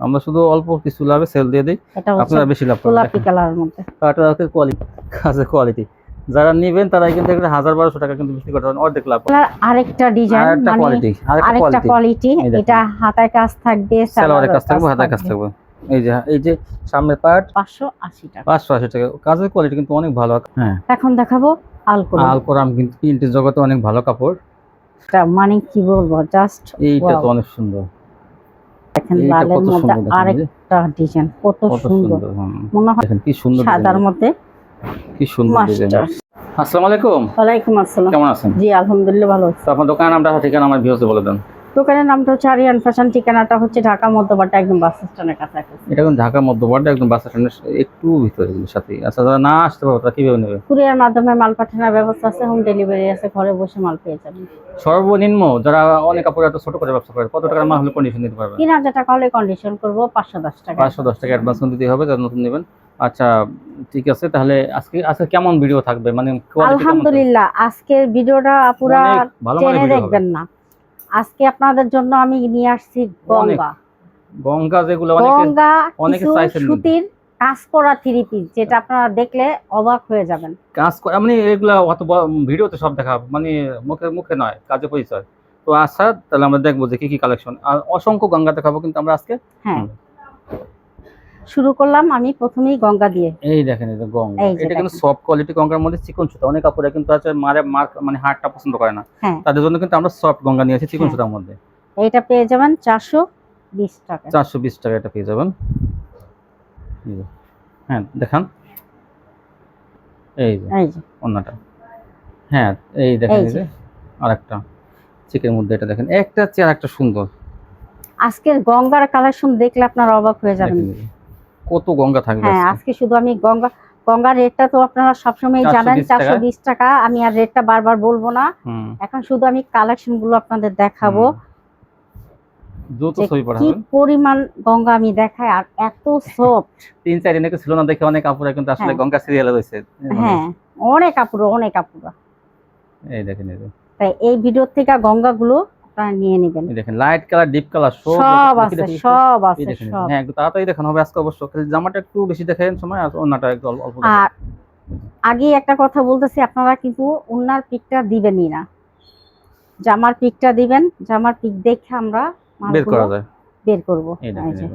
আমরা শুধু অল্প কিছু লাভে সেল দিয়ে দিই, আপনারা বেশি লাভ করেন। গোলাপি কালারের মধ্যে কাটওয়ার্কের কোয়ালিটি, কাজের কোয়ালিটি যারা নেবেন তারা কিন্তু 1000-1200 টাকা কিন্তু বিক্রি করতে পারেন অর্ধেক লাভ। আরেকটা ডিজাইন, আরেকটা কোয়ালিটি, এটা হাতায় কাজ থাকবে, সালোয়ারের কাজ থাকবে, হাতায় কাজ থাকবে। এই যে সামনের পার্ট 580 টাকা। 580 টাকা। কাজের কোয়ালিটি কিন্তু অনেক ভালো। হ্যাঁ, এখন দেখাবো আলকোরাম কিন্তু প্রিন্টের জগতে অনেক ভালো কাপড়। এটা মানে কি বলবো, জাস্ট এইটা তো অনেক সুন্দর। দেখেন লালের মধ্যে আরেকটা ডিজাইন, কত সুন্দর। মনে হয় দেখেন কি সুন্দর সাদার মধ্যে, কি সুন্দর ডিজাইন। আসসালামু আলাইকুম। ওয়ালাইকুম আসসালাম। কেমন আছেন? জি আলহামদুলিল্লাহ ভালো আছি। আপনার দোকানের নামটা ঠিকানা আমার ভিউয়ার্সদের বলে দেন। দোকানের নামটা হচ্ছে আরিয়ান ফ্যাশন, ঠিকানাটা হচ্ছে ঢাকা মধ্যবাড্ডা, একদম বাস স্ট্যান্ডের কাছাকাছি। এটা কিন্তু ঢাকা মধ্যবাড্ডা, একদম বাস স্ট্যান্ডের একটু ভিতরে সাথে। আচ্ছা, যারা না আসতে পারবে তারা কিভাবে নেবে? কুরিয়ার মাধ্যমে মাল পাঠানোর ব্যবস্থা আছে, হোম ডেলিভারি আছে, ঘরে বসে মাল পেয়ে যাবেন। সর্বনিম্ন যারা অনেক কাপড় এত ছোট করে ব্যবসা করে, কত টাকার মাল হলে কন্ডিশন দিতে পারবে? 3000 টাকা হলে কন্ডিশন করব, 510 টাকা। 510 টাকা অ্যাডভান্স দিতে হবে যারা নতুন নেবেন। আচ্ছা ঠিক আছে, তাহলে আজকে কেমন ভিডিও থাকবে? মানে আলহামদুলিল্লাহ আজকের ভিডিওটা পুরো টেনে দেখবেন না। আজকে আপনাদের জন্য আমি নিয়ে আসছি গঙ্গা, যেগুলো অনেকে চাইছেন, সুতির কাজ করা থ্রি পিস, যেটা আপনারা দেখলে অবাক হয়ে যাবেন। কাজ করা মানে এগুলা অত ভিডিওতে সব দেখাবো, মানে মুখে নয়, কাজে পরিচয়। তো আচ্ছা, তাহলে আমরা দেখবো যে কি কি কালেকশন। আর অসংখ্য গঙ্গা দেখাবো কিন্তু আমরা আজকে। হ্যাঁ, শুরু করলাম আমি প্রথমেই গঙ্গা দিয়ে। এই দেখেন, এই যে গঙ্গা, এটা কিন্তু সফট কোয়ালিটি গঙ্গার মধ্যে চিকন সুতা। অনেক কাপড়ে কিন্তু আছে মানে হার্ডটা পছন্দ করে না, তাদের জন্য কিন্তু আমরা সফট গঙ্গা নিয়েছি চিকন সুতার মধ্যে। এটা পেয়ে যাবেন 420 টাকা। 420 টাকা এটা পেয়ে যাবেন। হ্যাঁ দেখান, এই যে অন্যটা। হ্যাঁ এই দেখেন, এই যে আরেকটা চিকের মধ্যে, এটা দেখেন একটা চেয়ার একটা সুন্দর। আজকের গঙ্গার কালেকশন দেখলে আপনারা অবাক হয়ে যাবেন, কত গঙ্গা থাকবে। হ্যাঁ আজকে শুধু আমি গঙ্গার রেটটা তো আপনারা সবসময় জানেন, 420 টাকা। আমি আর রেটটা বারবার বলবো না, এখন শুধু আমি কালেকশন গুলো আপনাদের দেখাবো। কি পরিমাণ গঙ্গা আমি দেখাই, আর এত সফট। 3-4 দিন ছিল না দেখে অনেক কাপড় কিন্তু আসলে গঙ্গা সিরিয়ালে রয়েছে। হ্যাঁ অনেক কাপড়, অনেক কাপড়। এই দেখেন, তাই এই ভিডিও থেকে গঙ্গা গুলো আপনারা নিয়ে নেবেন। এই দেখেন লাইট কালার, ডিপ কালার সব আছে, সব আছে। হ্যাঁ একটু তাড়াতাড়ি দেখানো হবে আজকে অবশ্য। জামাটা একটু বেশি দেখেন সময়, আর ওন্নাটা একটু অল্প। আর আগে একটা কথা বলতেছি, আপনারা কিন্তু ওন্নার পিকটা দিবেনই না, জামার পিকটা দিবেন। জামার পিক দেখে আমরা বের করা যায়, বের করব। এই দেখেন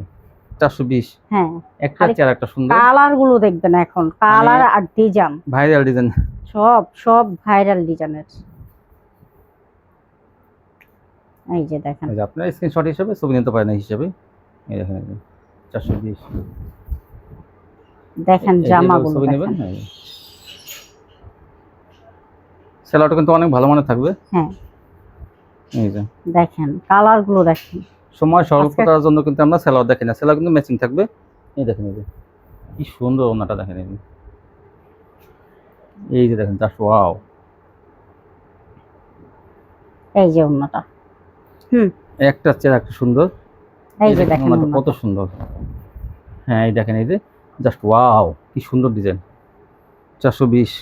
420। হ্যাঁ একটা চেয়ার একটা সুন্দর। কালার গুলো দেখবেন, এখন কালার আর ডিজাইন, ভাইরাল ডিজাইন, সব ভাইরাল ডিজাইনের। এই যে দেখেন, এই যে আপনারা স্ক্রিনশট হিসেবে ছবি নিতে পারেন এই হিসেবে। এই দেখেন 420। দেখেন জামাগুলো দেখেন, সেলারটা কিন্তু অনেক ভালো মানের থাকবে। হ্যাঁ এই যে দেখেন কালার গুলো দেখেন। সময় স্বল্পতার জন্য কিন্তু আমরা সেলার দেখি না, সেলার কিন্তু ম্যাচিং থাকবে। এই দেখেন, এই যে কি সুন্দর ওন্নাটা দেখেন। এই যে দেখেন, জাস্ট ওয়াও। এই যে ওন্নাটা, একটা চেয়ার একটা সুন্দর। এই যে দেখেন ওন্নাটা কত সুন্দর। হ্যাঁ এই দেখেন, এই যে জাস্ট ওয়াও, কি সুন্দর ডিজাইন। 420।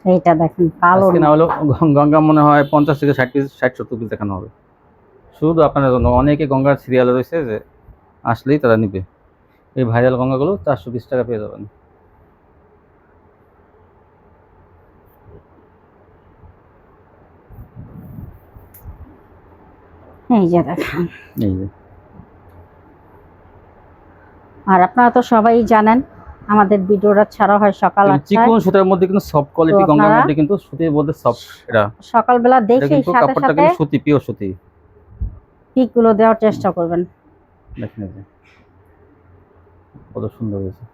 এইটা দেখেন কালো, না হলো গঙ্গা মনে হয় 50 থেকে 60 পিস, 60-70 পিস দেখানো হবে শুধু আপনাদের জন্য। অনেকে গঙ্গার সিরিয়াল রয়েছে, যে আসলেই তারা নিবে। এই ভাইরাল গঙ্গাগুলো 420 টাকা পেয়ে যাবেন। এই যে দেখেন, এই যে। আর আপনারা তো সবাই জানেন আমাদের ভিডিওটা ছাড়া হয় সকাল 8টায়। চিকন সুতার মধ্যে কিন্তু সফট কোয়ালিটি গঙ্গার মধ্যে কিন্তু সুতির মধ্যে সফট। এটা সকালবেলা দেখেই সাথে কাপড়টা কিন্তু সুতি, পিওর সুতি। পিক গুলো দেওয়ার চেষ্টা করবেন। দেখেন এই যে কত সুন্দর হয়েছে।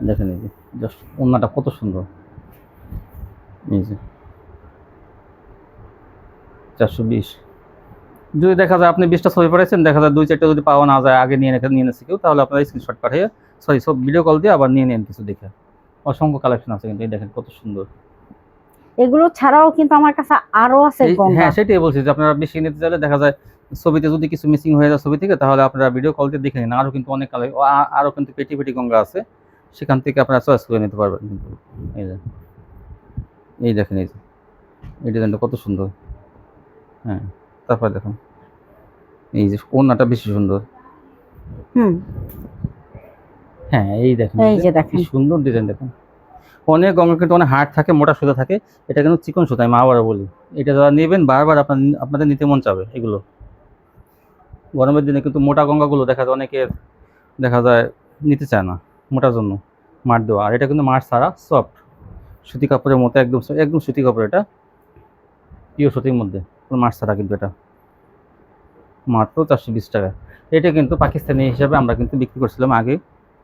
দেখেন এই যে জাস্ট ওন্নাটা কত সুন্দর। এই যে 420। যদি দেখা যায় আপনি 20টা ছবি পাঠাচ্ছেন, দেখা যায় 2-4টা যদি পাওয়া না যায়, আগে নিয়ে নিয়েছে কেউ, তাহলে আপনারা স্ক্রিনশট পাঠিয়ে সব ভিডিও কল দিয়ে আবার নিয়ে নেন কিছু দেখে। অসংখ্য কালেকশন আছে কিন্তু, এই দেখেন কত সুন্দর। এগুলো ছাড়াও কিন্তু আমার কাছে আরো আছে গঙ্গা। হ্যাঁ সেটাই বলছি, যে আপনারা বেশি নিতে চাইলে দেখা যায় ছবিতে যদি কিছু মিসিং হয়ে যায় ছবি থেকে, তাহলে আপনারা ভিডিও কল দিয়ে দেখে নিন। আরও কিন্তু অনেক আরও কিন্তু পেটি গঙ্গা আছে, সেখান থেকে আপনারা চয়েস করে নিতে পারবেন কিন্তু। এই যে এই দেখেন, এই যে এই ডিজাইনটা কত সুন্দর। হ্যাঁ, তারপর দেখুন এই যে ওড়নাটা বেশি সুন্দর। হুম, হ্যাঁ, এই দেখেন এই যে দেখেন। কি সুন্দর ডিজাইন দেখুন। অনেক গঙ্গা কিন্তু অনেক হার্ড থাকে, মোটা সুতা থাকে, এটা কিন্তু চিকন সুতা, আমি আবারও বলি। এটা যারা নেবেন বারবার আপনাদের নিতে মন চাবে এগুলো। গরমের দিনে কিন্তু মোটা গঙ্গাগুলো দেখা যায় অনেকে দেখা যায় নিতে চায় না মোটার জন্য, মার দেওয়া। আর এটা কিন্তু মার ছাড়া সফট সুতি কাপড়ের মতো, একদম একদম সুতি কাপড়, এটা পিওর সুতির মধ্যে, কোনো মার ছাড়া কিন্তু এটা মাত্র 420 টাকা। এটা কিন্তু পাকিস্তানি হিসাবে আমরা কিন্তু বিক্রি করছিলাম আগে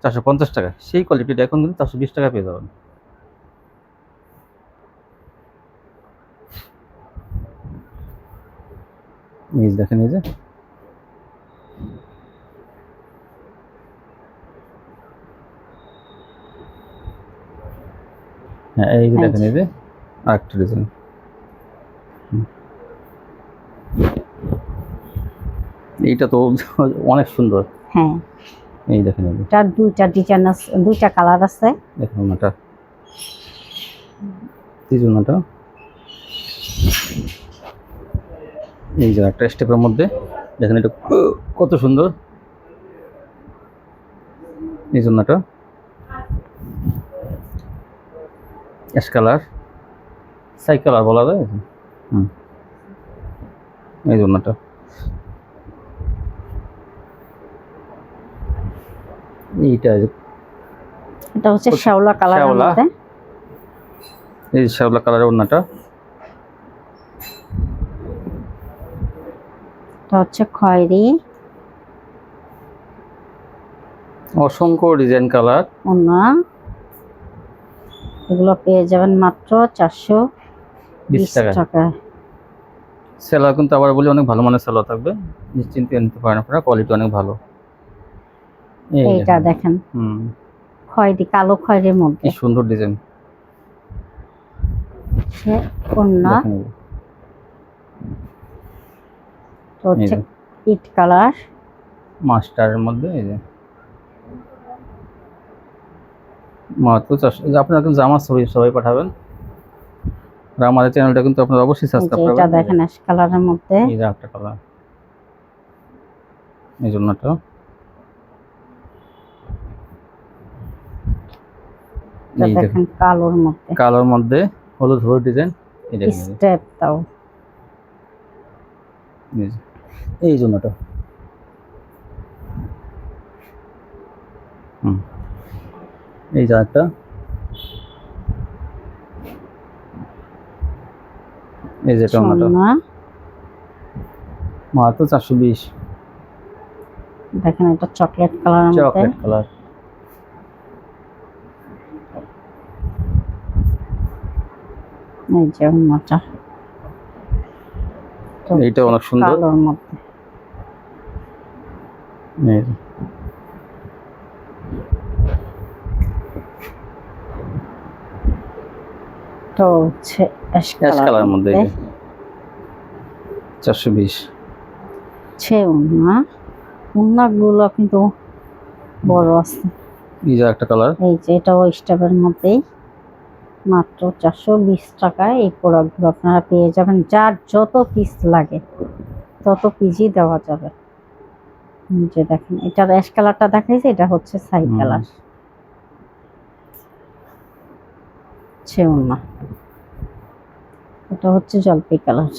450 টাকা, সেই কোয়ালিটিটা এখন কিন্তু 420 টাকা পেয়ে যাবেন। এই যে দেখেন, এই যে হ্যাঁ, এই যে দেখেন, এই যে আরেকটা ডিজাইন। এইটা তো অনেক সুন্দর। হ্যাঁ, এই দেখেন, এই যে এটা দুইটা ডিজাইন আছে, দুইটা কালার আছে। দেখুন ওটা এই জন্যটা, এই যে একটা স্টেপের মধ্যে দেখেন, এটা কত সুন্দর। এই জন্যটা অ্যাশ কালার, সাই কালার বলা যায়। হুম, এই জন্যটা এইটা, এটা হচ্ছে শ্যাওলা কালারের শ্যাওলা। মধ্যে। এই যে শ্যাওলা কালারের ওড়নাটা, এটা হচ্ছে খয়েরি, অসংখ্য ডিজাইন কালার। ওড়না। এগুলো পেয়ে যাবেন মাত্র 420 টাকায়। টাকায়। সেলার কিন্তু আবার বলি অনেক ভালো মানের সেলার থাকবে, নিশ্চিন্তে নিতে পারেন আপনারা, কোয়ালিটি অনেক ভালো। এইটা দেখেন, হুম, খয়েরি, কালো খয়েরির মধ্যে। কি সুন্দর ডিজাইন। ওড়না তো হচ্ছে ইট কালার, মাস্টারের মধ্যে। এই যে মাত্র 400। আপনারা কিন্তু জামার ছবি সবাই পাঠাবেন, আর আমাদের চ্যানেলটা কিন্তু আপনারা অবশ্যই সাবস্ক্রাইব করবেন। এটা দেখেন অ্যাশ কালারের মধ্যে। এই যে একটা কালার, এই জন্যটা এই দেখেন কালোর মধ্যে, কালোর মধ্যে হলুদ হলুদ ডিজাইন। এই দেখেন, স্টেপ দাও। এই জন্যটা হুম, এই যে একটা, এই যে টমেটো মাত্র 420। দেখেন এটা চকলেট কালারের মধ্যে, চকলেট কালার। এই যে ওড়নাটা, এইটা অনেক সুন্দর কালোর মধ্যে। এই যে তো হচ্ছে অ্যাশ অ্যাশ কালারের মধ্যে 420। ওড়নাগুলো কিন্তু বড় আছে। এই যে একটা কালার, এই যে এটাও স্টেপের মধ্যেই, মাত্র 420 টাকায় এই প্রোডাক্টগুলো আপনারা পেয়ে যাবেন। যার যত পিস লাগে তত পিসই দেওয়া যাবে। যে দেখেন এটার অ্যাশ কালারটা দেখাইছে, এটা হচ্ছে ছাই কালার। ওড়না এটা হচ্ছে জলপাই কালার।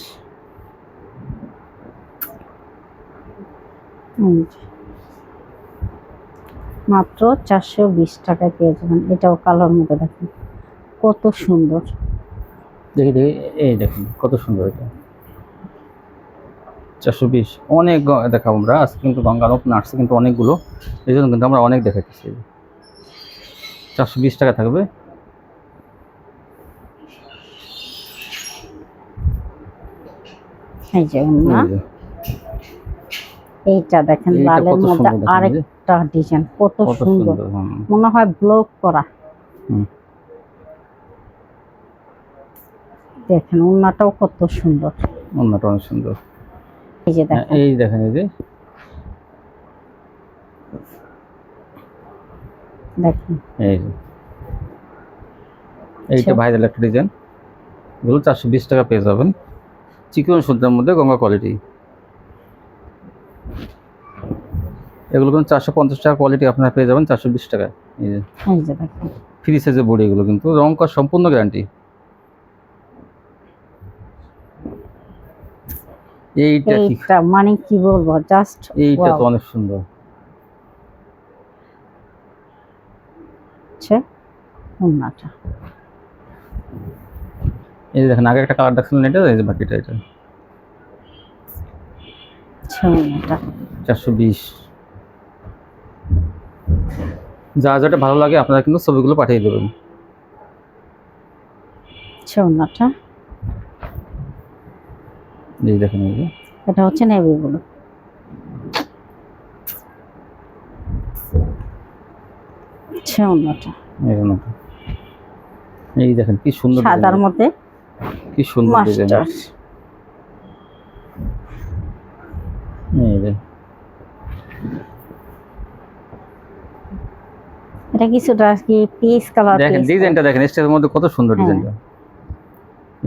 মাত্র 420 টাকায় পেয়ে যাবেন। এটাও কালার মধ্যে দেখেন কত সুন্দর। দেখি দেখি, এই দেখুন কত সুন্দর এটা 420। অনেক দেখাবো আমরা আজকে, কিন্তু গঙ্গা নতুন আসছে কিন্তু অনেকগুলো, এই জন্য কিন্তু আমরা অনেক দেখাচ্ছি। 420 টাকা থাকবে। এই যে ওড়না, এইটা দেখেন লালের মধ্যে আরেকটা ডিজাইন, কত সুন্দর, মনে হয় ব্লক করা। দেখেন ওড়নাটাও কত সুন্দর, ওড়নাটা অনেক সুন্দর। এই যে দেখেন, এই দেখেন, এই যে দেখেন, এই যে এইটা ভাইরাল একটা ডিজাইন, এগুলো 420 টাকা পেয়ে যাবেন। চিকন সুতার মধ্যে গঙ্গা কোয়ালিটি। এগুলো কিন্তু 450 টাকা কোয়ালিটি আপনারা পেয়ে যাবেন 420 টাকায়। এই যে এই যে দেখেন ফ্রি সাইজের বডি, এগুলো কিন্তু রং কর সম্পূর্ণ গ্যারান্টি। এইটা কি, এইটা মানে কি বলবো, জাস্ট এইটা তো অনেক সুন্দর। ওন্নাটা এই যে দেখেন আগে একটা কালার দেখছিলেন, এটা এই যে বাকিটা এটা ওন্নাটা 420। যা যেটা ভালো লাগে আপনারা কিন্তু ছবিগুলো পাঠিয়ে দেবেন। ওন্নাটা এই দেখেন এই যে এটা হচ্ছে নেভি ব্লু। ওন্নাটা এই জন্যটা। এই দেখেন কি সুন্দর সাদার design, মধ্যে কি সুন্দর ডিজাইন। মাস্টার। এই যে এটা কিছুটা কি পিস কালার, দেখেন ডিজাইনটা দেখেন, স্টেজের মধ্যে কত সুন্দর ডিজাইনটা।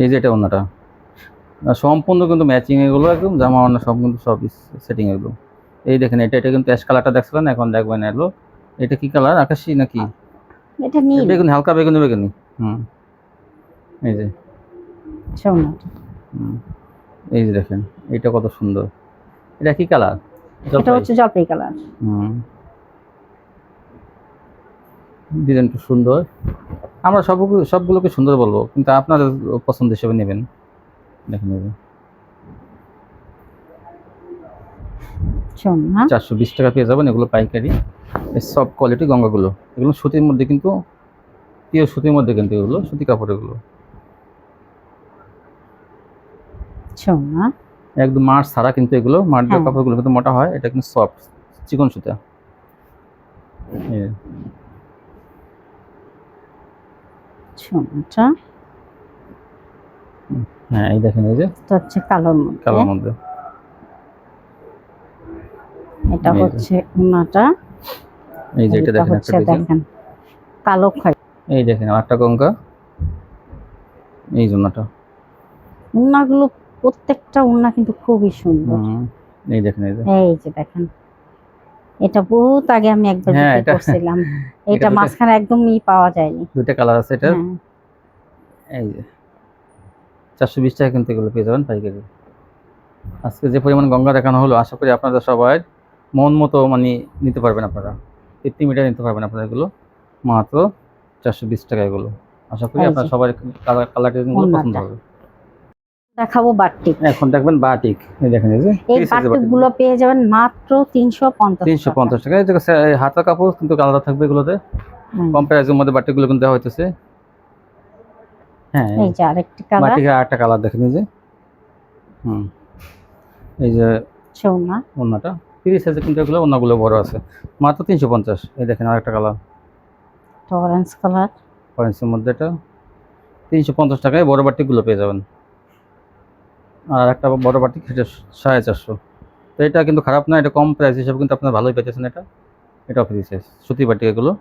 এই যে এটা ওনাটা সম্পূর্ণ কিন্তু ম্যাচিং, এগুলো একদম জামা ওনা সব কিন্তু সব সেটিং একদম। এই দেখেন এটা কিন্তু অ্যাশ কালারটা দেখছিলেন, এখন দেখবেন এলো এটা কি কালার, আকাশি নাকি এটা নীল। বেগুনি, হালকা বেগুনি বেগুনি। এই যে ওন্নাটা এই যে দেখেন এটা কত সুন্দর। এটা কি কালার? এটা হচ্ছে জলপাই কালার। ডিজাইনটা সুন্দর। আমরা সবগুলোকে সুন্দর বলবো, কিন্তু আপনাদের পছন্দ হিসেবে নেবেন। দেখেন এই যে 420 টাকা পেয়ে যাবেন এগুলো পাইকারি। সব কোয়ালিটি গঙ্গাগুলো, এগুলো সুতির মধ্যে, কিন্তু পিওর সুতির মধ্যে, কিন্তু এগুলো সুতি কাপড়, এগুলো একদম মার ছাড়া, কিন্তু এগুলো মার দেওয়া কাপড়গুলো কিন্তু মোটা হয়, এটা কিন্তু সফট চিকন সুতা। হ্যাঁ এই দেখেন এই যে হচ্ছে কালোর মধ্যে। এটা হচ্ছে ওন্নাটা। এই যে এটা দেখেন একটা দেখেন কালো খয়েরি। এই দেখেন আরেকটা গঙ্গা। এই জন্যটা ওন্নাগুলো প্রত্যেকটা ওন্না কিন্তু খুবই সুন্দর। এই দেখেন এই যে দেখেন এটা বহুত আগে আমি একবার বিক্রি করছিলাম। এটা মাঝখানে একদমই পাওয়া যায়নি। দুটো কালার আছে এটা। এই যে 420 টাকা কিন্তু এগুলো পেয়ে যাবেন পাইকারি। আজকে যে পরিমাণ গঙ্গা দেখানো হলো, আশা করি আপনাদের সবাই মন মতো মানে নিতে পারবেন, আপনারা 50 মিটার নিতে পারবেন আপনারা এগুলো মাত্র 420 টাকা এগুলো। আশা করি আপনারা সবাই কালার ডিজাইনগুলো পছন্দ হবে। দেখাবো বাটিক। এখন দেখবেন বাটিক। এই দেখেন এই যে এই বাটিকগুলো পেয়ে যাবেন মাত্র 350 টাকা। এই যে হাতা কাপড় কিন্তু আলাদা থাকবে এগুলোতে, কম প্রাইসের মধ্যে বাটিকগুলো কিন্তু দেওয়া হইতেছে। হ্যাঁ এই যে আরেকটা কালার, বাটিকের আরেকটা কালার দেখেন এই যে এই যে ওন্নাটা ফ্রি সাইজে, কিন্তু এগুলো ওন্নাগুলো বড় আছে, মাত্র 350। এই দেখেন আরেকটা কালার অরেঞ্জ কালার, অরেঞ্জের মধ্যে, এটা 350 টাকায় বড় বাটিকগুলো পেয়ে যাবেন। আর একটা বড় বাটিক সেটা 450। তো এটা কিন্তু খারাপ না, এটা কম প্রাইস হিসাবে কিন্তু আপনারা ভালোই পেতেছেন। এটা ফ্রি সাইজ সুতি বাটিক, এগুলো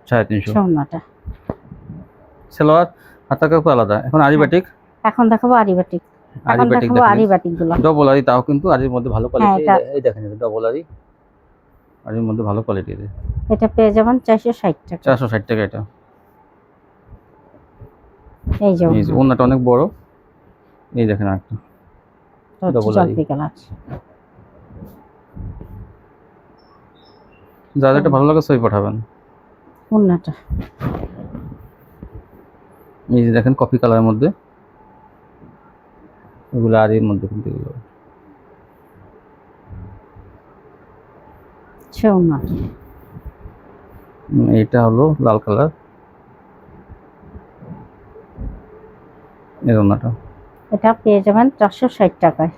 350। সেলোয়ার হাতা কাপড় আলাদা। এখন আরি বাটিক, এখন দেখাবো আরি বাটিক। আরি বাটিকগুলো ডবল আরি, তাও কিন্তু আরির মধ্যে ভালো কোয়ালিটি। এই দেখেন এটা ডবল আরি, আরির মধ্যে ভালো কোয়ালিটি। এটা পেয়ে যাবেন 460 টাকা। 460 টাকা এটা। এই যে ওন্নাটা অনেক বড়। এই দেখেন একটা ডবল আরি, যাদের ভালো লাগে ছবি পাঠাবেন। ওন্নাটা এই যে দেখেন কফি কালারের মধ্যে, এগুলো আরির মধ্যে, কিন্তু এগুলো এটা হলো লাল কালার। এই ওন্নাটা এটা পেয়ে যাবেন 460 টাকায়।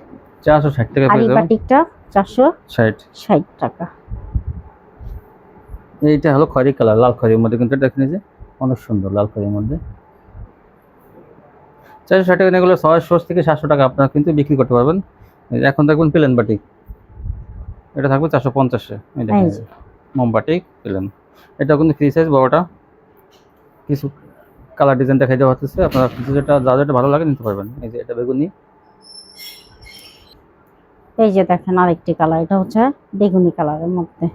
460 টাকা পেয়ে যাবেন। বাটিকটা 460 টাকা। এইটা হলো খয়েরি কালার, লাল খয়েরির মধ্যে, কিন্তু দেখেন যে অনেক সুন্দর লাল খয়েরির মধ্যে। 460 টাকা এগুলো 600 থেকে 700 টাকা আপনারা কিন্তু বিক্রি করতে পারবেন। এখন দেখবেন প্লেন বাটিক, এটা থাকবে 450-এ। এই দেখেন মোম বাটিক প্লেন, এটা কিন্তু ফ্রি সাইজ বড়টা। কিছু কালার ডিজাইন দেখাই দেওয়া হচ্ছে, আপনারা যেটা ভালো লাগে নিতে পারবেন। এই যে এটা বেগুনি, এই যে দেখেন আরেকটি কালার, এটা হচ্ছে বেগুনি কালারের মধ্যে।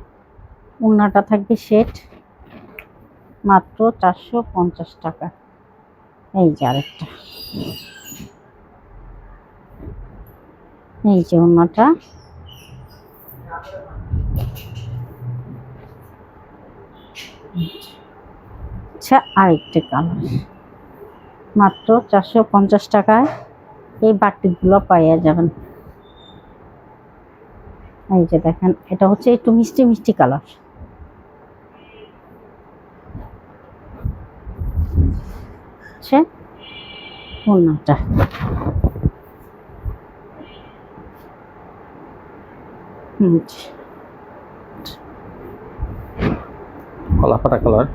ওড়নাটা থাকবে সেট, মাত্র 450 টাকা। এই যে আরেকটা, এই যে ওড়নাটা, আচ্ছা আরেকটি কালার, মাত্র 450 টাকায় এই বাটিকগুলো পাইয়া যাবেন। এই যে দেখেন, এটা হচ্ছে একটু মিষ্টি মিষ্টি কালার। আচ্ছা ওড়নাটা, কলা ফাটা কালার।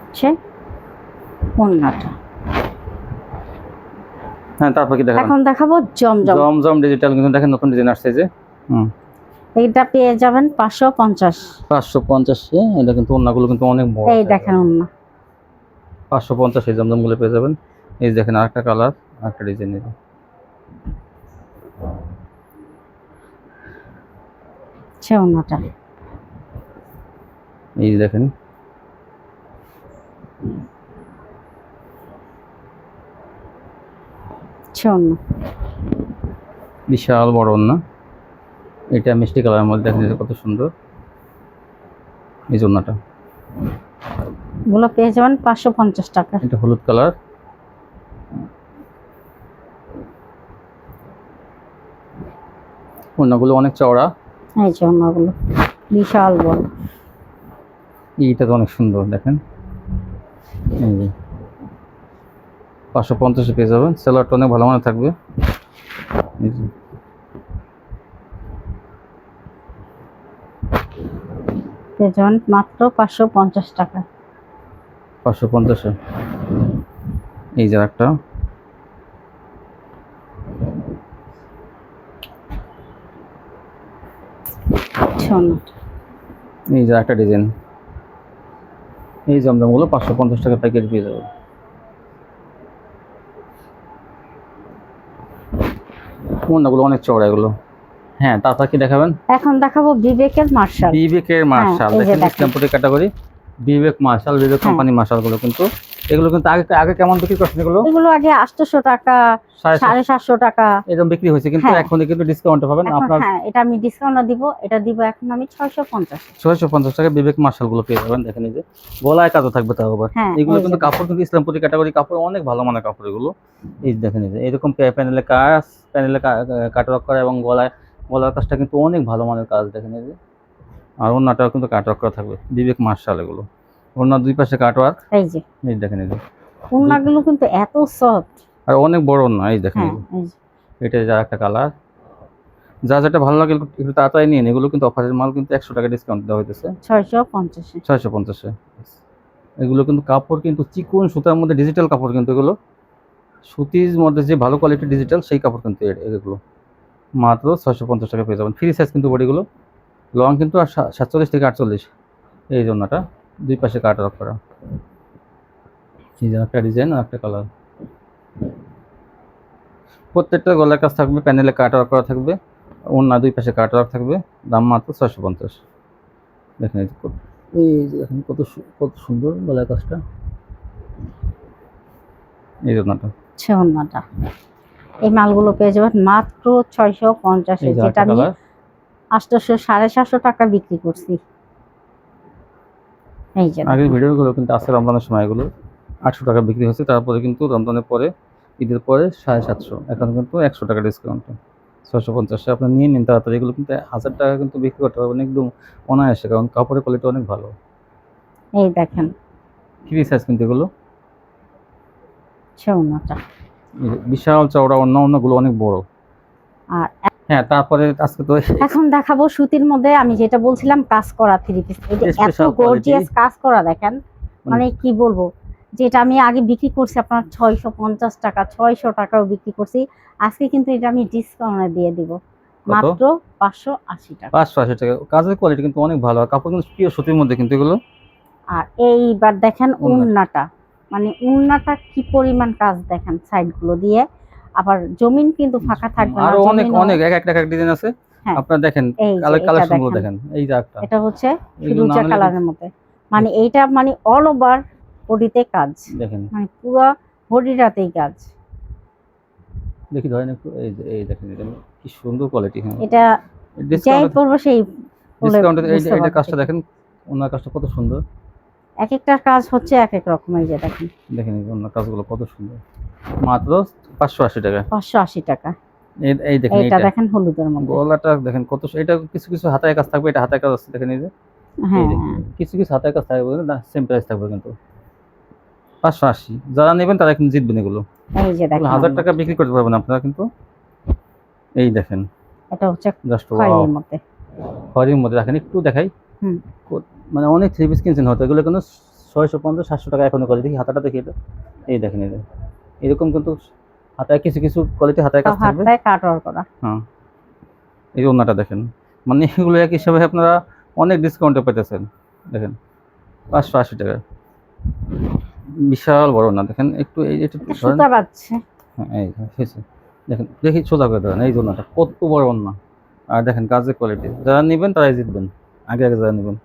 আচ্ছা ওড়নাটা। হ্যাঁ, তারপর কি দেখাবেন? এখন দেখাবো জমজম। জমজম ডিজিটাল, কিন্তু দেখেন নতুন ডিজাইন আসছে যে। এইটা পেয়ে যাবেন 550। 550 এটা কিন্তু ওড়নাগুলো কিন্তু অনেক বড়। এই দেখেন ওড়না 550 এই জমজমগুলো পেয়ে যাবেন। এই দেখেন আরেকটা কালার, আরেকটা ডিজাইন। আচ্ছা ওড়নাটা, এই দেখেন আচ্ছা ওড়না, বিশাল বড় ওড়না। এটা মিষ্টি কালারের মধ্যে, দেখেন এটা কত সুন্দর। এই ওড়নাটা, এগুলো পেয়ে যাবেন 550 টাকা। এটা হলুদ কালার। ওড়নাগুলো অনেক চওড়া। এই যে ওড়নাগুলো বিশাল বড়। এইটা তো অনেক সুন্দর, দেখেন। এই যে 550 পেয়ে যাবেন। সেলারটা অনেক ভালো মানের থাকবে। এই যে পেয়ে যাবেন মাত্র 550 টাকা। 550। এই যে একটা, আচ্ছা ওড়নাটা, এই যে একটা ডিজাইন। এই জমজমগুলো 550 টাকা প্যাকেট পেয়ে যাবে। ওড়নাগুলো অনেক চওড়া এগুলো। হ্যাঁ, তারপর কি দেখাবেন? এখন দেখাবো বিবেকের মার্শাল। বিবেকের মার্শাল, এই যে দেখেন দেখেন। ইসলামপুরি ক্যাটাগরি। বিবেক মার্শাল, বিবেক কোম্পানি মার্শালগুলো কিন্তু, এগুলো কিন্তু আগে আগে কেমন বিক্রি করছেন এগুলো? এগুলো আগে 800 টাকা, 750 টাকা এরকম বিক্রি হয়েছে, কিন্তু হ্যাঁ। এখন কিন্তু ডিসকাউন্টে পাবেন এখন আপনার। হ্যাঁ, এটা আমি ডিসকাউন্ট দিব, এটা দিব এখন আমি 650। 650 টাকা বিবেক মার্শালগুলো পেয়ে যাবেন। দেখেন এই যে গলায় কাজও থাকবে তাও আবার। হ্যাঁ, এগুলো এই যে কিন্তু কাপড় কিন্তু ইসলামপুরি ক্যাটাগরি কাপড়, অনেক ভালো মানের কাপড় এগুলো। এই যে দেখেন, এই যে এরকম প্যানেলে কাজ, প্যানেলে কাটওয়ার্ক করা, এবং গলার কাজটা কিন্তু অনেক ভালো মানের কাজ, দেখেন এই যে। আর ওড়নাটাও কিন্তু কাটওয়ার্ক করা থাকবে, বিবেক মার্শাল এগুলো। ওড়নার দুই পাশে কাটওয়ার্ক। এই যে এই দেখেন এই যে, ওড়নাগুলো কিন্তু এত সফট। আর অনেক বড় ওড়না। এই দেখেন হ্যাঁ, এই যে, এই যে এটা যা একটা কালার। যা যেটা ভালো লাগে একটু তাড়াতাড়ি নিন। এগুলো কিন্তু অফারের মাল, কিন্তু 100 টাকা ডিসকাউন্ট দেওয়া হইতেছে। 650। 650। এগুলো কিন্তু কাপড় কিন্তু চিকন সুতার মধ্যে ডিজিটাল কাপড়, কিন্তু এগুলো সুতির মধ্যে যে ভালো কোয়ালিটির ডিজিটাল সেই কাপড় কিন্তু এগুলো মাত্র 650 টাকা পেয়ে যাবেন। ফ্রি সাইজ কিন্তু বডিগুলো, লং কিন্তু আর 47 থেকে 48। এই জন্যটা দুই পাশে কাট অফ করা। এই যে একটা ডিজাইন আর একটা কালার। প্রত্যেকটা গলার কাজ থাকবে, প্যানেলে কাট ওয়ার্ক করা থাকবে, ওড়না দুই পাশে কাট ওয়ার্ক থাকবে। দাম মাত্র 650। দেখেন এই যে দেখেন কত সুন্দর গলার কাজটা। এই জন্যটা, আচ্ছা ওড়নাটা, এই মালগুলো পেয়ে যাবেন মাত্র 650, এই যে যেটা একটা আমি কালার। 800 750 টাকা বিক্রি করছি। এই যে আগের ভিডিওগুলো কিন্তু আছে রমজানের সময়, এগুলো 800 টাকা বিক্রি হয়েছে, তারপরে কিন্তু রমজানের পরে, ঈদের পরে 750। এখন কিন্তু 100 টাকা ডিসকাউন্ট, 650 আপনি নিয়ে নিন তাড়াতাড়ি। এগুলো কিন্তু 1000 টাকা কিন্তু বিক্রি করতে পারবেন একদম অনায়াসে, কারণ কাপড়ের কোয়ালিটি অনেক ভালো। এই দেখেন ফ্রি সাইজ কিন্তু এগুলো। আচ্ছা ওড়নাটা, এই যে বিশাল চওড়া অন্যগুলো অনেক বড়। আর হ্যাঁ, তারপরে আজকে তো এখন দেখাবো সুতির মধ্যে আমি যেটা বলছিলাম কাজ করা থ্রি পিস। এটা এত Special quality। গর্জিয়াস কাজ করা, দেখেন মানে কি বলবো, যেটা আমি আগে বিক্রি করছি আপনার 650 টাকা, 600 টাকাও বিক্রি করছি। আজকে কিন্তু এটা আমি ডিসকাউন্টে দিয়ে দিব মাত্র 580 টাকা। 580 টাকা। কাজের কোয়ালিটি কিন্তু অনেক ভালো, আর কাপড় কিন্তু পিওর সুতির মধ্যে কিন্তু এগুলো। আর এইবার দেখেন ওড়না। ওড়নাটা, মানে ওড়নাটা কি পরিমাণ কাজ দেখেন সাইড গুলো দিয়ে। আবার জমিন কিন্তু ফাঁকা থাকবে না, আরো অনেক জমিনও- অনেক এক ডিজাইন আছে। হ্যাঁ। আপনারা দেখেন এই যে এটা কালেকশন গুলো দেখেন, দেখেন, এই যে একটা এটা হচ্ছে এইগুলো নাম ফিরোজা লিখে কালারের মধ্যে, মানে এইটা মানে অল ওভার বডিতে কাজ, দেখেন, মানে পুরো বডিটাতেই কাজ। দেখি ধরেন একটু, এই দেখেন এটা কি সুন্দর কোয়ালিটি। হ্যাঁ, এটা যাই ডিসকাউন্ট পড়বো সেই বলে ডিসকাউন্ট এই বুঝতে এটা পারবে। কাজটা দেখেন, ওনার কাজটা কত সুন্দর। এক একটার কাজ হচ্ছে এক এক রকম, এই যে দেখেন দেখেন এই ওনার কাজগুলো কত সুন্দর, মাত্র 580 টাকা। 580 টাকা। এই দেখেন এইটা এইটা দেখেন হলুদের মধ্যে। গলাটা দেখেন কত এটা কিছু কিছু হাতায় কাজ থাকবে, এটা হাতায় কাজ আছে দেখেন, এই যে এই হ্যাঁ, দেখেন কিছু কিছু হাতায় কাজ থাকবে না, সেম প্রাইস থাকবে কিন্তু 580। যারা নেবেন তারা কিন্তু জিতবেন এগুলো। এই যে দেখেন 1000 টাকা বিক্রি করতে পারবেন আপনারা কিন্তু। এই দেখেন এটা হচ্ছে জাস্ট ওয়াও, খয়েরির মধ্যে। খয়েরির মধ্যে দেখেন, একটু দেখাই। হুম। মানে অনেক থ্রি পিস কিনছেন হয়তো, এগুলো কিন্তু 650-700 টাকা এখনো করে। দেখি হাতাটা দেখি এটা, এই দেখেন এই যে এরকম কিন্তু হাতায় কিছু কিছু কোয়ালিটি হাতায় কাজ থাকবে। হাতায় কাটওয়ার করা। হ্যাঁ, এই যে ওনাটা দেখেন, মানে এগুলো এক হিসাবে আপনারা অনেক ডিসকাউন্টে পেতেছেন। দেখেন 580 টাকা, বিশাল বড় না দেখেন, একটু এই একটু এটা ধরেন। সুতা বাজছে। হ্যাঁ এই হয়েছে, দেখেন দেখি সোজা করে ধরেন, এই জন্যটা কত বড় ওন্না। আর দেখেন কাজের কোয়ালিটি, যারা নেবেন তারাই জিতবেন, আগে আগে যারা নেবেন।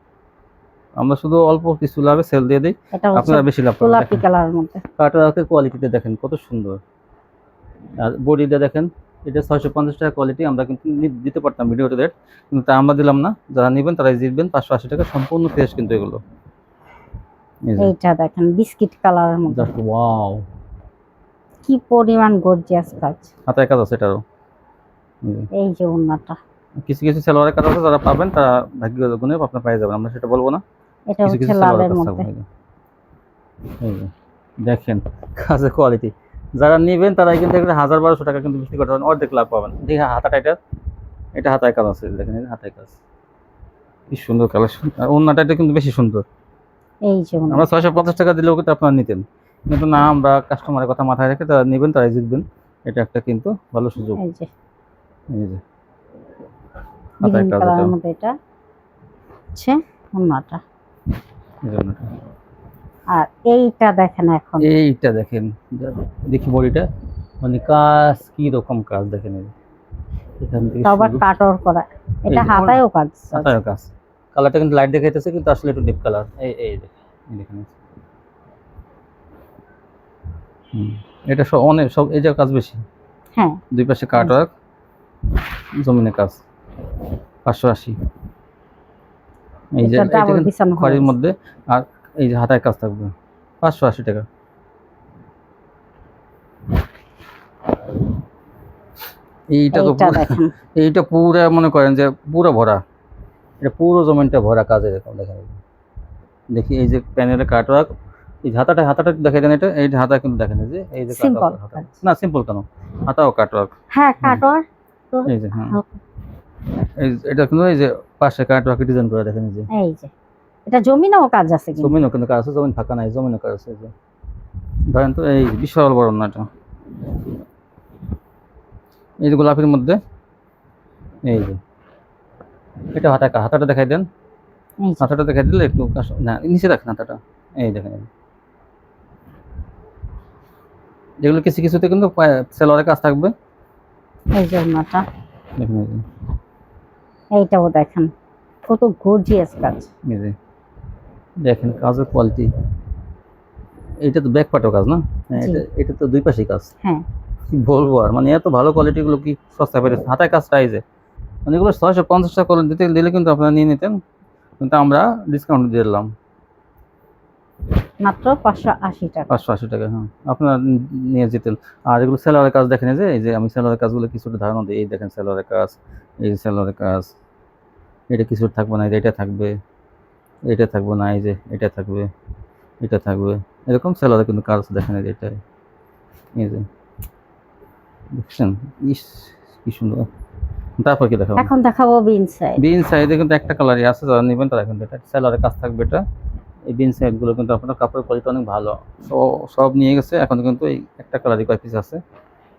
আমরা শুধু অল্প কিছু লাভে সেল দিয়ে দিই, এটা হচ্ছে আপনারা বেশি লাভ পাবেন। গোলাপি কালারের মধ্যে। কাটওয়ার্কের কোয়ালিটিতে দেখেন কত সুন্দর, আর বডিটা দেখেন, এটা 650 টাকা কোয়ালিটি। আমরা কিন্তু দিতে পারতাম ভিডিওতে রেট, কিন্তু তা আমরা দিলাম না। যারা নেবেন তারাই জিতবেন। 580 টাকা সম্পূর্ণ ফ্রেশ কিন্তু এগুলো। এইটা দেখেন বিস্কিট কালারের মধ্যে, জাস্ট ওয়াও, কি পরিমাণ গর্জিয়াস কাজ। হাতায় কাজ আছে এটারও। এই যে ওন্নাটা, কিছু কিছু সালোয়ারের কাজ আছে, যারা পাবেন তারা ভাগ্য গুণে আপনার পেয়ে যাবেন, আমরা সেটা বলবো না। এটা কিছু হচ্ছে কিছু সালোয়ারের লালের কাজ মধ্যে। থাকবে। এই যে দেখেন কাজের কোয়ালিটি, যারা নেবেন তারাই কিন্তু এখানে 1000-1200 টাকা কিন্তু বিক্রি করতে পারেন, অর্ধেক লাভ পাবেন। দেখি হাতাটা এটা হাতায় কাজ আছে, দেখেন এই হাতায় কাজ কি সুন্দর কালেকশন। আর ওন্নাটা এটা কিন্তু বেশি সুন্দর। এই যে ওন্না। আমরা 650 টাকা দিলেও কিন্তু আপনারা নিতেন, কিন্তু না, আমরা কাস্টমারের কথা মাথায় রেখে তারা নেবেন তারাই জিতবেন। এটা একটা কিন্তু ভালো সুযোগ। এই যে এই যে হাতায় গ্রিন কাজ, কালারের এটা মধ্যে, এটা হচ্ছে ওন্নাটা। এই যে ওন্নাটা। আর এইটা দেখেন এখন, এইটা দেখেন, দেখি বডিটা, মানে কাজ কি রকম কাজ দেখেন। এই যে এখান থেকে আবার শুরু, কাটওয়ার করা, এটা এই যে হাতায়ও কাজ আছে। হাতায় কাজ। কালারটা কিন্তু লাইট দেখাইতেছে, কিন্তু আসলে একটু ডিপ কালার। এই দেখেন এটা সব অনেক সব এই যে কাজ বেশি। হ্যাঁ, দুই পাশে কাটওয়ার্ক, জমিনে কাজ 580। এই যে এটা এটা ডাবল কিন্তু বিছানো খয়েরির হয়েছে। মধ্যে, আর এই যে হাতায় কাজ থাকবে 580 টাকা। এইটা তো এইটা দেখেন, এইটা পুরো মনে করেন যে পুরো ভরা, এটা পুরো জমিনটা ভরা কাজে এরকম দেখেন। দেখি এই যে প্যানেলের কাটওয়ার্ক, এই হাতাটা দেখে দেন, এটা এই যে হাতা কিন্তু দেখেন, এই যে সিম্পল কাটওয়ার্ক, হাতা না সিম্পল কেন, হাতাও কাটওয়ার্ক। হ্যাঁ কাটওয়ার। এই যে হ্যাঁ, এই এটা কিন্তু এই যে পাশে কাটওয়ার্ক ডিজাইন করে দেখেন, এই যে এই যে এটা জমিনেও কাজ আছে কিন্তু। জমিনও কিন্তু কাজ আছে, জমিন ফাঁকা নাই, জমিনও কাজ আছে। এই যে ধরেন তো, এই বিশাল বড় না এটা, এই যে গোলাপির মধ্যে, এই যে এটা হাতাটা দেখাই দেন, এই যে হাতাটা দেখাই দিলে একটু না, নিচে দেখেন হাতাটা, এই দেখেন। যেগুলো কিছু কিছুতে কিন্তু সেলোয়ারের কাজ থাকবে, এই যে ওন্নাটা, দেখেন এই যে এইটাও দেখেন কত গর্জিয়াস কাজ। এই যে দেখেন কাজের কোয়ালিটি। এটা তো ব্যাক পার্টও কাজ না? হ্যাঁ, জি। এটা তো দুই পাশেই কাজ। হ্যাঁ, কি বলবো আর, মানে এত ভালো কোয়ালিটিগুলো কি সস্তা পেয়েছে, হাতায় কাজটা এই যে, মানে এগুলো 650 টাকা করে দিলে কিন্তু আপনারা নিয়ে নিতেন, কিন্তু আমরা ডিসকাউন্ট দিয়ে দিলাম মাত্র 580 টাকা। 580 টাকা। হ্যাঁ, আপনারা নিয়ে যেতেন। আর এগুলো সেলোয়ারের কাজ দেখেন, এই যে আমি সেলোয়ারের কাজগুলো কিছুটা ধারণা দিই। এই দেখেন সেলোয়ারের কাজ, এই যে সেলোয়ারের কাজ, এটা কিছু থাকবে না, এটা থাকবে, এটা থাকবে না, এই যে এটা থাকবে, এটা থাকবে, এরকম সেলোয়ারে কিন্তু কাজ দেখেন। এই যে এটা, এই যে দেখছেন, ইস কি সুন্দর। তারপর কি দেখাবো? এখন দেখাবো বিন সাইড। বিন সাইডে কিন্তু একটা কালারই আছে, যারা নেবেন তারা কিন্তু এটা সেলোয়ারের কাজ থাকবে। এটা এই বিন সাইডগুলো কিন্তু আপনার কাপড়ের কোয়ালিটি অনেক ভালো, সব নিয়ে গেছে, এখন কিন্তু এই একটা কালারই কয় পিস আছে,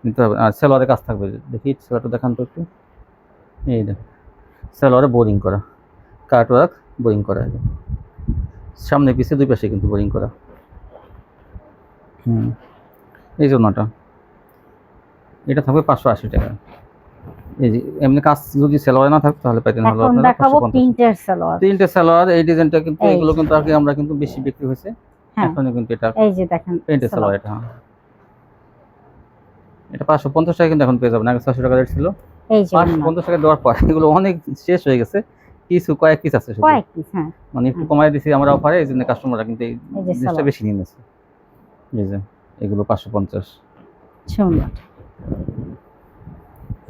নিতে হবে। আর সেলোয়ারের কাজ থাকবে, দেখি সেলোয়ারটা দেখান তো একটু। এই দেখেন সেলোয়ারে বোরিং করা, কাটওয়ার্ক বোরিং করা, সামনে পিছিয়ে দুই পাশে কিন্তু বোরিং করা। এই জন্যটা এটা থাকবে 580 টাকা। এই যে এমনি কাজ যদি সেলোয়ার না থাকতো তাহলে পাইতেন হলো এখন আপনারা দেখাবো 550। প্রিন্টের সালোয়ার। তিনটে সালোয়ার, এই ডিজাইনটা কিন্তু এই এগুলো যে। কিন্তু আগে আমরা কিন্তু বেশি বিক্রি হয়েছে, হ্যাঁ এখনই কিন্তু এটা এই যে দেখেন প্রিন্টের সালোয়ার সালোয়ার। এটা। হ্যাঁ, এটা 550 টাকা কিন্তু এখন পেয়ে যাবেন, আগে 600 টাকা রেট ছিল। এই যে ওন্না, 550 টাকা দেওয়ার পর এগুলো অনেক শেষ হয়ে গেছে, কিছু কয়েক পিস আছে শুধু, কয়েক পিস। হ্যাঁ মানে একটু কমাই দিছি আমরা অফারে, এই জন্য কাস্টমাররা কিন্তু এই এই যে জিনিসটা সালোয়ার। বেশি নিয়ে নিয়েছে। এই যে এগুলো 550। ওন্নাটা।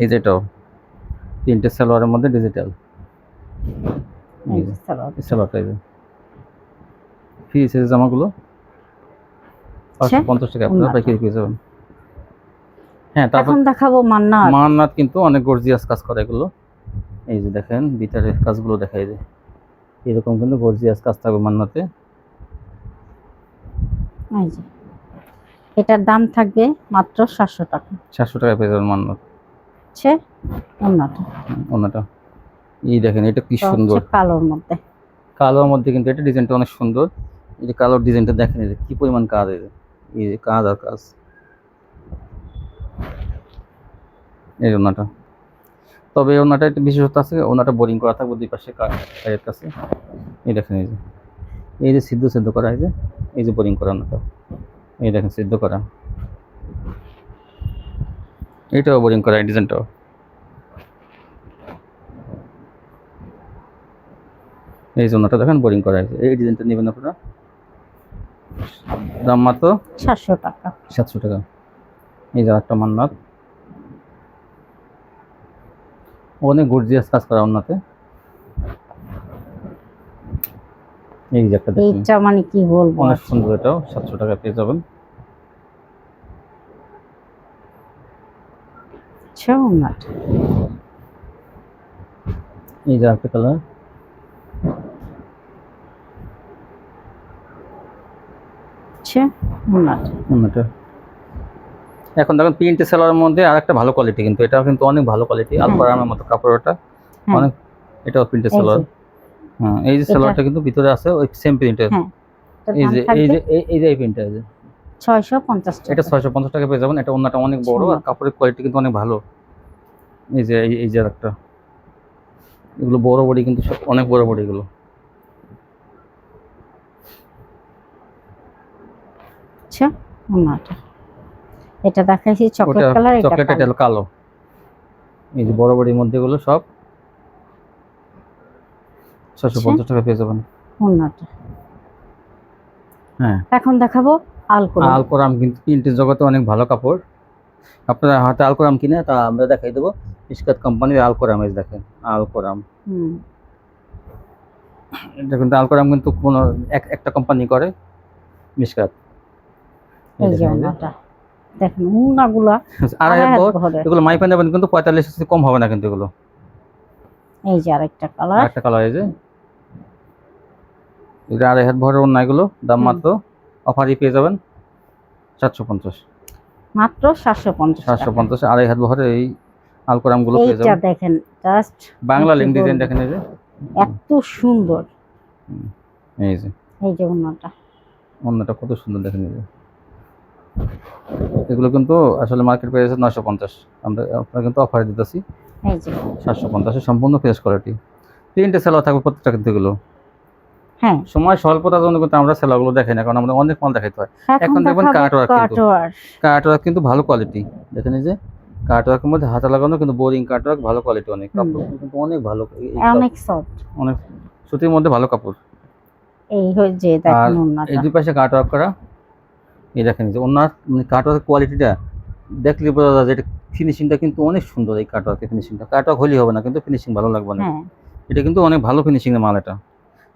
এই যে এটাও তিনটে সালোয়ারের মধ্যে ডিজিটাল, এই যে সালোয়ার। সালোয়ারটা এই যে ফ্রি সাইজ জামাগুলো আচ্ছা, 550 টাকা আপনারা ওন্নাটা। পাইকারি পেয়ে যাবেন। হ্যাঁ, তারপর এখন দেখাবো মান্নাত। মান্নাত কিন্তু অনেক গর্জিয়াস কাজ করে এগুলো। এই যে দেখেন ভিতরে কাজগুলো দেখাই যায়, এরকম কিন্তু গর্জিয়াস কাজ থাকবে মান্নাতে। এই যে এটার দাম থাকবে মাত্র 700 টাকা। 700 টাকা পেয়ে যাবেন মান্নাত। হচ্ছে ওন্নাটা। ওনাটা এই দেখেন, এটা কি এটা সুন্দর হচ্ছে কালোর মধ্যে। কালোর মধ্যে, কিন্তু এটা ডিজাইনটা অনেক সুন্দর। এই যে কালোর ডিজাইনটা দেখেন, এই যে কি পরিমাণ কাজ, এই যে কাজ আর কাজ। এই ওনাটা, তবে এই ওনাটা একটা বিশেষত্ব আছে, ওনাটা বোরিং করা থাকবে দুই পাশে কাজের কাছে। এই দেখেন, এই যে সিদ্ধ করা, এই যে বোরিং করা ওনাটা, এই দেখেন সিদ্ধ করা, এটাও বোরিং করা, এই ডিজাইনটাও। এই যে ওনাটা দেখেন বোরিং করা আছে, এই ডিজাইনটা নেবেন আপনারা, দাম মাত্র 700 টাকা। 700 টাকা। এই যে একটা মান্নাত, অনেক গর্জিয়াস কাজ করা ওনাতে। এই যে একটা দেখুন, এইটা মানে কি বলবো, অনেক সুন্দর, এটাও 700 টাকা পেয়ে যাবেন। আচ্ছা ওন্নাটা। এই যে একটা কালার, আচ্ছা ওন্নাটা। ওনাটা এখন দেখেন প্রিন্টের সেলারের মধ্যে আর একটা ভালো কোয়ালিটি, কিন্তু এটাও কিন্তু অনেক ভালো কোয়ালিটি, আলপারামের মতো কাপড় ওটা, হ্যাঁ অনেক। এটাও প্রিন্টের এই যে। সেলার। হ্যাঁ, এই যে এটা- সেলারটা কিন্তু ভিতরে আছে ওই সেম প্রিন্টের। হ্যাঁ এটার এই দাম যে থাকবে এই প্রিন্টটা, এই যে 650 এটা টাকা। 650 টাকা পেয়ে যাবেন। এটা ওনাটা অনেক বড় আর কাপড়ের কোয়ালিটি কিন্তু অনেক ভালো। এই যে এই যে একটা, এগুলো বড় বডি, কিন্তু সব অনেক বড় বডি এগুলো। আচ্ছা ওন্নাটা। এটা দেখাইছি চকলেট ওটা কালার, এটা চকলেট, এটা কালো। হলো কালো। এই যে বড় বডির মধ্যে এগুলো সব 650 টাকা পেয়ে যাবেন। ওন্নাটা। হ্যাঁ, এখন দেখাবো আলকোরা। আলকোরাম কিন্তু প্রিন্টের জগতে অনেক ভালো কাপড়। আপনারা হাতে আলকোরাম কিনে তা আমরা দেখাই দেবো, ইস্কাত কোম্পানির আলকোরাম। এই দেখেন আলকোরাম, হুম এটা কিন্তু আলকোরাম কিন্তু কোনো একটা কোম্পানি করে, মিশকাত। এই যে ওন্নাটা দেখেন, ওন্নাগুলা আড়াই হাত বহর, বহরের। এগুলো মাইপা নেবেন কিন্তু 45 থেকে কম হবে না কিন্তু এগুলো। এই যে আরেকটা কালার। একটা কালার, এই যে এটা আড়াই হাত বহরের অন্য, এগুলো দাম মাত্র অফারই পেয়ে যাবেন 750। মাত্র 750 টাকা। 750 আড়াই হাত বহরের এই আলকোরাম গুলো পেয়ে এইটা যাবেন। দেখেন জাস্ট বাংলা লিঙ্ক ডিজাইন দেখেন, এই যে এত সুন্দর। এই যে এই যে ওন্নাটা। অন্যটা কত সুন্দর দেখেন, এই যে এগুলো কিন্তু আসলে মার্কেট প্রাইস 950, আমরা আপনারা কিন্তু অফারে দিতেছি এই যে 750, সম্পূর্ণ ফ্রেশ কোয়ালিটি। তিনটে সেলা থাকবে প্রত্যেকটা, কিন্তু এগুলো হ্যাঁ। সময় স্বল্পতার জন্য কিন্তু আমরা সেলাগুলো দেখাই না, কারণ আমাদের অনেক মাল দেখাইতে হয়। এখন দেখবেন দেখাবো কাটওয়ার্ক, কিন্তু কাটওয়ার্ক। কাটওয়ার্ক কিন্তু ভালো কোয়ালিটি। দেখেন এই যে কাটওয়ার্কের মধ্যে হাতা লাগানো, কিন্তু বোরিং কাটওয়ার্ক, ভালো কোয়ালিটি, অনেক কাপড় কিন্তু অনেক ভালো, অনেক সফট। অনেক সুতির মধ্যে ভালো কাপড়। এই যে আর দেখেন এই ওন্নাটা। দুই পাশে কাটওয়ার্ক করা, এই দেখেন যে ওনার কাটওয়ার্কের কোয়ালিটিটা দেখলে বোঝা যায় যে এটা ফিনিশিংটা কিন্তু অনেক সুন্দর। এই কাটওয়ার্কের ফিনিশিংটা, কাটওয়ার্ক হলেই হবে না, কিন্তু ফিনিশিং ভালো লাগবে না। হ্যাঁ এটা কিন্তু অনেক ভালো ফিনিশিংয়ের মাল। এটা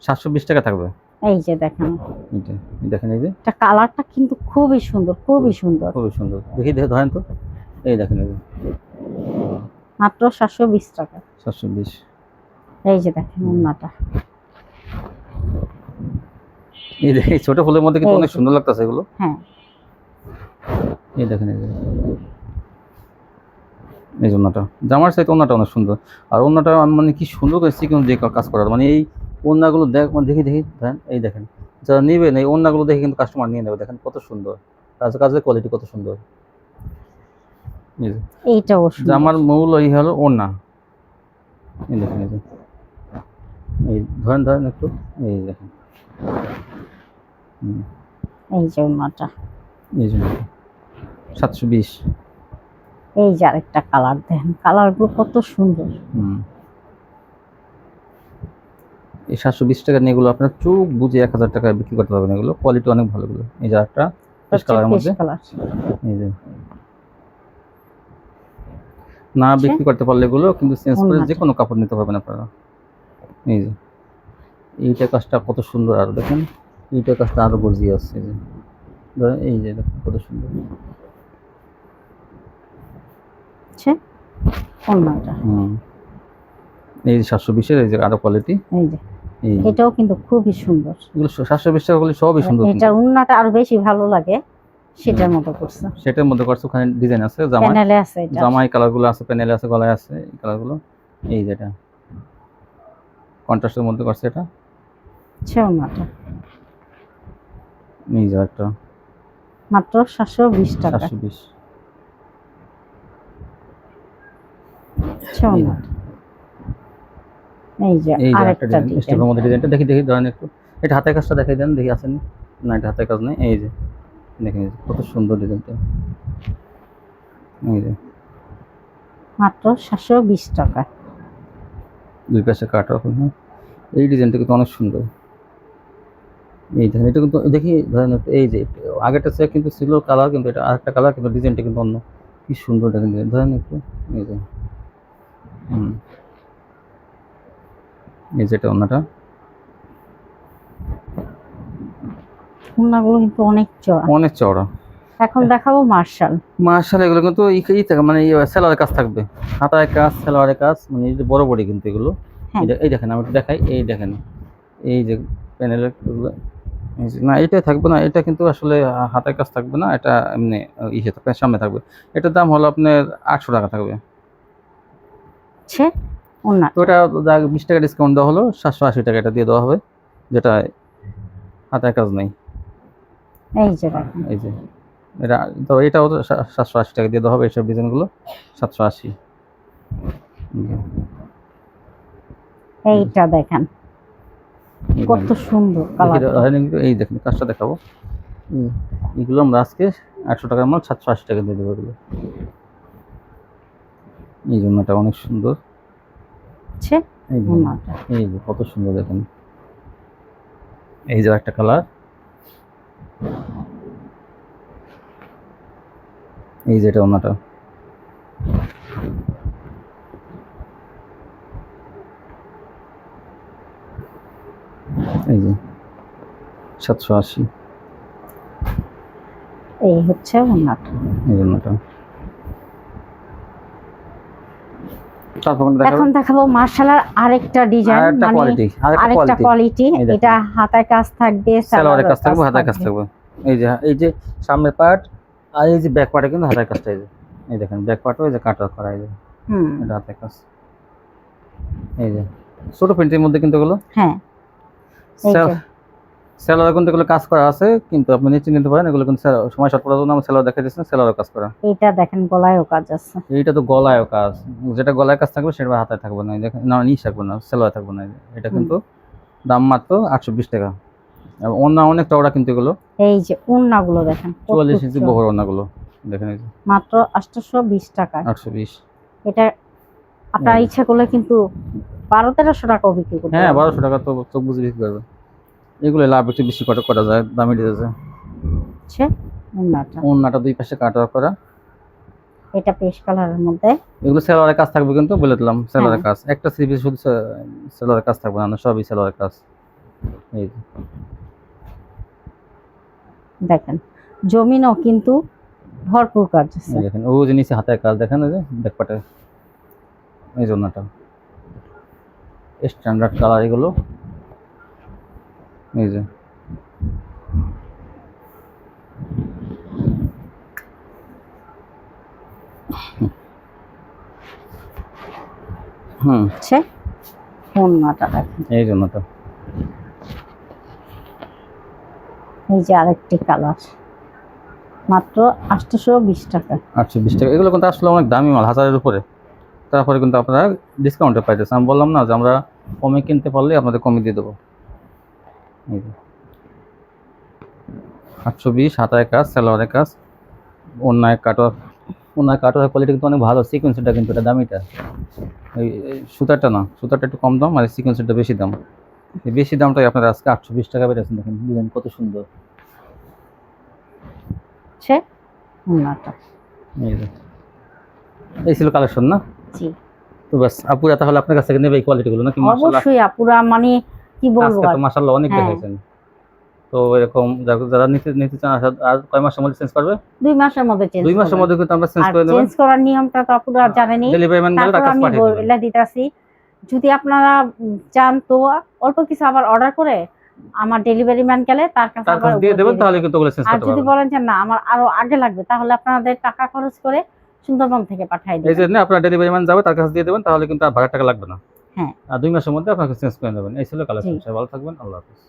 720 টাকা থাকবে। এই যে দেখেন, এটা দেখেন, এই যে এটা কালারটা কিন্তু খুবই সুন্দর, খুবই সুন্দর। খুবই সুন্দর। দেখি ধরেন তো, এই দেখেন, এই যে মাত্র 720 টাকা। 720। এই যে দেখেন ওন্নাটা। এই যে এই ছোট ফুলের মধ্যে কিন্তু এই অনেক যে। সুন্দর লাগতেছে এগুলো। হ্যাঁ এই দেখেন, এই যে এই ওন্নাটা, জামার সাইড ওন্নাটা অনেক সুন্দর। আর ওন্নাটা মানে কি সুন্দর করে চিকন দিয়ে কাজ করার, মানে এই ওন্নাগুলো দেখি দেখেন, এই দেখেন যারা নেবেন এই ওন্নাগুলো দেখে কিন্তু কাস্টমার নিয়ে নেবে। দেখেন কত সুন্দর কাজের কোয়ালিটি, কত সুন্দর। এই যে এইটাও সুন্দর। জামার মূল ওই হলো ওড়না, এই দেখেন এই যে, এই ধরেন ধরেন একটু, এই দেখেন, হুম, এই যে ওড়নাটা, এই যে 720। এই যে আরেকটা কালার দেখেন, কালারগুলো কত সুন্দর। এই 720 টাকা নিয়ে এগুলো আপনার চোখ বুঝে 1000 টাকায় বিক্রি করতে পারবেন। এগুলো কোয়ালিটি অনেক ভালো। এগুলো এই যে একটা পেস্ট কালারের মধ্যে, কালার। এই যে না বিক্রি করতে পারলে এগুলো কিন্তু চেঞ্জ করে যে কোনো কাপড় নিতে পারবেন আপনারা। এই যে এইটা কাজটা কত সুন্দর, আর দেখেন এইটা কাজটা আরো গর্জিয়াস। এই যে এই যে দেখেন কত সুন্দর। আচ্ছা ওড়নাটা, এই যে 720 এর, এই যে আরো কোয়ালিটি, এই যে এটাও কিন্তু খুবই সুন্দর। এগুলো 720 টাকা করলে সবই সুন্দর। এটা ওড়নাটা আরো বেশি ভালো লাগে, সেটার মতো করছে, সেটার মধ্যে করছে। ওখানে ডিজাইন আছে, জামাই প্যানেলে আছে, এটা জামাই কালারগুলো আছে, প্যানেলে আছে, গলায় আছে এই কালারগুলো। এই যেটা কন্ট্রাস্টের মধ্যে করছে এটা। আচ্ছা ওড়নাটা এই যে একটা মাত্র 720 টাকা। 720। আচ্ছা ওড়নাটা, এই যে এই যে আরেকটা একটা ডিজাইন, স্টেপের মধ্যে ডিজাইনটা দেখি দেখি ধরেন একটু। এটা হাতের কাজটা দেখাই দেন দেখি, আসেন না? এটা হাতের কাজ নেই। এই যে দেখেন এই যে কত সুন্দর ডিজাইনটা। এই যে মাত্র 720 টাকা। দুই পাশে কাটা। এই ডিজাইনটা কিন্তু অনেক সুন্দর। এই দেখেন এটা কিন্তু দেখি ধরেন একটু, এই যে আগেরটা চেয়ে কিন্তু ছিল কালার, কিন্তু এটা আরেকটা কালার, কিন্তু ডিজাইনটা কিন্তু অন্য। কি সুন্দর দেখেন ধরেন একটু। এই যে এই যেটা ওনাটা, ওড়নাগুলো কিন্তু অনেক চড়া। অনেক চওড়া। এখন দেখাবো মার্শাল। মার্শাল এগুলো কিন্তু ই থাকে, মানে সেলোয়ারের কাজ থাকবে, হাতায় কাজ, সেলোয়ারের কাজ, মানে এই যে বড় বড়ি কিন্তু এগুলো। এই দেখেন আমি একটু দেখাই, এই দেখেন এই যে প্যানেলের না এটাই থাকবে না, এটা কিন্তু আসলে হাতের কাজ থাকবে না, এটা এমনি ইসে থাকবে, সামনে থাকবে। এটার দাম হলো আপনার 800 টাকা থাকবে। তো ওটা 20 টাকা ডিসকাউন্ট দেওয়া হলো, 780 টাকা এটা দিয়ে দেওয়া হবে, যেটা হাতের কাজ নেই। এই যে এই যে এটা, তো এটাও 780 টাকা দিয়ে দেওয়া হবে। এইসব ডিজাইনগুলো 780। এইটা দেখেন কত সুন্দর কালার। এই দেখেন কাজটা দেখাবো। এগুলো আমরা আজকে 800 টাকার মাল 780 টাকা দিয়ে দেবো এগুলো। এই জন্যটা অনেক সুন্দর। এই যে কত সুন্দর দেখেন, এই যে একটা কালার, এই যেটা ওনাটা। এই যে 780। এই হচ্ছে ওনাটা, এই ওনাটা। এখন দেখাবো মার্শালের আরেকটা ডিজাইন, আরেকটা কোয়ালিটি। এটা হাতায় কাজ থাকবে, সেলোয়ারের কাজ থাকবে, হাতায় কাজ থাকবে। এই যে সামনের পার্ট আর এই যে ব্যাক পার্টে কিন্তু হাতায় কাজটা। এই দেখেন ব্যাক পার্টও এই যে কাটা করা, এই যে এটা হাতায় কাজ। এই যে ছোট প্রিন্টের মধ্যে কিন্তু এগুলো, হ্যাঁ সেলোয়ার কিন্তু এগুলো কাজ করা আছে, কিন্তু আপনি নিচে নিতে পারেন। এগুলো কিন্তু সময় শর্ট করার জন্য আমি সেলোয়ার দেখাই দিচ্ছি, সেলোয়ার কাজ করা। এটা দেখেন গলায়ও কাজ আছে। এইটা তো গলায়ও কাজ, যেটা গলায় কাজ থাকবে সেটা হাতায় থাকবে না। দেখেন না, নিচ থাকবে না, সেলোয়ার থাকবে না। এটা কিন্তু দাম মাত্র 820 টাকা। ওড়না অনেক চওড়া কিন্তু এগুলো। এই যে ওড়নাগুলো দেখেন 44 ইঞ্চি বহর ওড়নাগুলো দেখেন, এই যে মাত্র 820 টাকা। 820। এটা আপনার ইচ্ছা করলে কিন্তু 1200-1300 টাকাও বিক্রি করতে পারবেন। হ্যাঁ 1200 টাকা তো চোখ বুঝে বিক্রি করবে। এগুলো লাভ একটু বেশি করা যায়, দামি দিতেছে। আচ্ছা ওড়নাটা দুই পাশে কাটা করা, এটা পেস্ট কালারের মধ্যে। এগুলো সেলোয়ারের কাজ থাকবে কিন্তু, বলে দিলাম সেলোয়ারের কাজ। একটা সিপি শুধু সেলোয়ারের কাজ থাকবে না, সবই সেলোয়ারের কাজ। এই দেখেন জমিনও কিন্তু ভরপুর কাজ আছে। দেখেন ও যে নিচে হাতের কাজ দেখেন, ওই যে ব্যাক পার্টে এই জন্যটা স্ট্যান্ডার্ড কালার এগুলো। এই যে ওড়নাটা দেখেন, এই জন্যটা। এই যে আরেকটি কালার, মাত্র 820 টাকা। 820 টাকা। এগুলো কিন্তু আসলে অনেক দামি মাল, 1000-এর উপরে। তারপরে কিন্তু আপনারা ডিসকাউন্টে পাইতেছেন। আমি বললাম না যে আমরা কমে কিনতে পারলে আপনাদের কমে দিয়ে দেবো। এই যে 820, হাতায় কাজ, সালোয়ারের কাজ, অন্যায় কাটোয়া, অন্যায় কাটোয়ার কোয়ালিটি কিন্তু অনেক ভালো। সিকোয়েন্সটা কিন্তু এটা দামিটা, এই সুতাটা না, সুতাটা একটু কম দাম আর সিকোয়েন্সটা বেশি দাম। এই বেশি দামটাই আপনারা আজকে 820 টাকা পেয়েছেন। দেখেন ডিজাইন কত সুন্দর। হচ্ছে ওড়নাটা। এই যে এই ছিল কালেকশন না? জি তো বাস আপুরা তাহলে আপনার কাছ থেকে নেবে এই কোয়ালিটিগুলো নাকি? মাশাআল্লাহ, অবশ্যই আপুরা, মানে কি বলবো আজকে আর। তো মাশাআল্লাহ অনেক হ্যাঁ। দেখাইছেন। তো এরকম যারা নিতে নিতে চান আর কয় মাসের মধ্যে চেঞ্জ করবে? 2 মাসের মধ্যে চেঞ্জ 2 মাসের মধ্যে কিন্তু আমরা চেঞ্জ আর করে দেব। চেঞ্জ করার নিয়মটা তো আপুরা জানেনই। ডেলিভারি ম্যান গেলে তারপর টাকা আমি পাঠিয়ে দেবেন। বলে দিতেছি, যদি আপনারা চান তো অল্প কিছু আবার অর্ডার করে আমার ডেলিভারি ম্যান গেলে তার কাছে তার আবার কাছে দিয়ে দেবেন, তাহলে কিন্তু ওগুলো চেঞ্জ আর করতে যদি পারবেন। বলেন যে না আমার আরো আগে লাগবে, তাহলে আপনাদের টাকা খরচ করে সুন্দরবন থেকে পাঠিয়ে এই দিবেন। জন্য আপনার ডেলিভারি ম্যান যাবে, তার কাছে দিয়ে দেবেন, তাহলে কিন্তু আর ভাড়া টাকা লাগবে না। হ্যাঁ। আর 2 মাসের মধ্যে আপনাকে চেঞ্জ করে নেবেন। এই ছিল কালেকশন। জি। ভালো থাকবেন, আল্লাহ হাফেজ।